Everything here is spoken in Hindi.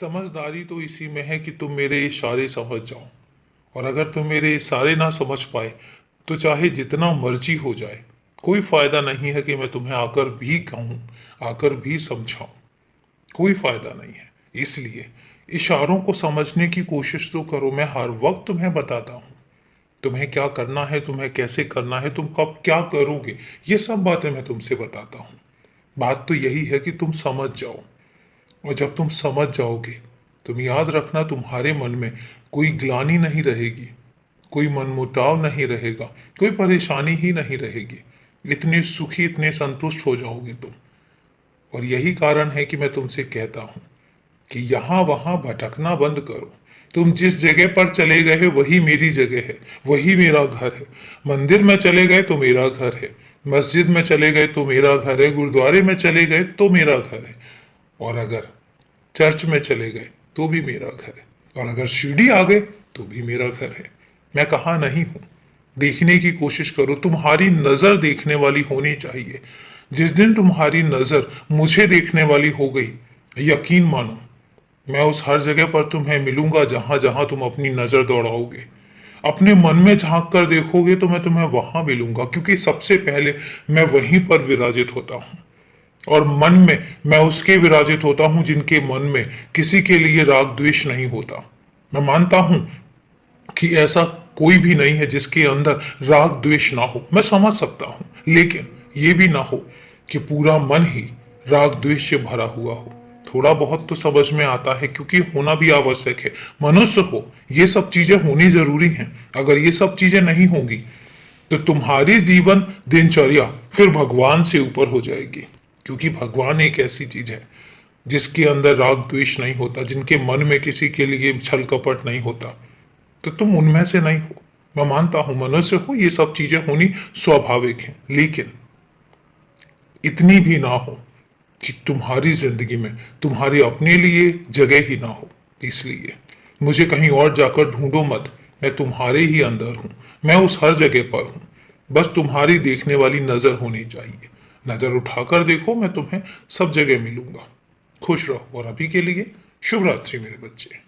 समझदारी तो इसी में है कि तुम मेरे इशारे समझ जाओ, और अगर तुम मेरे इशारे ना समझ पाए तो चाहे जितना मर्जी हो जाए, कोई फायदा नहीं है कि मैं तुम्हें आकर भी कहूं, आकर भी समझाऊं। कोई फायदा नहीं है। इसलिए इशारों को समझने की कोशिश तो करो। मैं हर वक्त तुम्हें बताता हूं तुम्हें क्या करना है, तुम्हें कैसे करना है, तुम कब क्या करोगे, ये सब बातें मैं तुमसे बताता हूं। बात तो यही है कि तुम समझ जाओ, और जब तुम समझ जाओगे, तुम याद रखना, तुम्हारे मन में कोई ग्लानि नहीं रहेगी, कोई मनमुटाव नहीं रहेगा, कोई परेशानी ही नहीं रहेगी। इतने सुखी, इतने संतुष्ट हो जाओगे तुम। और यही कारण है कि मैं तुमसे कहता हूं कि यहां वहां भटकना बंद करो। तुम जिस जगह पर चले गए वही मेरी जगह है, वही मेरा घर है। मंदिर में चले गए तो मेरा घर है, मस्जिद में चले गए तो मेरा घर है, गुरुद्वारे में चले गए तो मेरा घर है, और अगर चर्च में चले गए तो भी मेरा घर है, और अगर शिरडी आ गए तो भी मेरा घर है। मैं कहाँ नहीं हूं। देखने की कोशिश करो। तुम्हारी नजर देखने वाली होनी चाहिए। जिस दिन तुम्हारी नजर मुझे देखने वाली हो गई, यकीन मानो, मैं उस हर जगह पर तुम्हें मिलूंगा जहां जहां तुम अपनी नजर दौड़ाओगे। अपने मन में झांक कर देखोगे तो मैं तुम्हें वहां मिलूंगा, क्योंकि सबसे पहले मैं वहीं पर विराजित होता हूं। और मन में मैं उसके विराजित होता हूं जिनके मन में किसी के लिए राग द्वेष नहीं होता। मैं मानता हूं कि ऐसा कोई भी नहीं है जिसके अंदर राग द्वेष ना हो। मैं समझ सकता हूं, लेकिन ये भी ना हो कि पूरा मन ही राग द्वेष से भरा हुआ हो। थोड़ा बहुत तो समझ में आता है, क्योंकि होना भी आवश्यक है। मनुष्य हो, ये सब चीजें होनी जरूरी हैं। अगर ये सब चीजें नहीं होंगी तो तुम्हारी जीवन दिनचर्या फिर भगवान से ऊपर हो जाएगी, क्योंकि भगवान एक ऐसी चीज है जिसके अंदर राग द्वेष नहीं होता, जिनके मन में किसी के लिए छल कपट नहीं होता। तो तुम उनमें से नहीं हो। मैं मानता हूं मनुष्य हो, ये सब चीजें होनी स्वाभाविक है, लेकिन इतनी भी ना हो कि तुम्हारी जिंदगी में तुम्हारी अपने लिए जगह ही ना हो। इसलिए मुझे कहीं और जाकर ढूंढो मत। मैं तुम्हारे ही अंदर हूं। मैं उस हर जगह पर हूं। बस तुम्हारी देखने वाली नजर होनी चाहिए। नजर उठाकर देखो, मैं तुम्हें सब जगह मिलूंगा। खुश रहो, और अभी के लिए शुभ रात्रि मेरे बच्चे।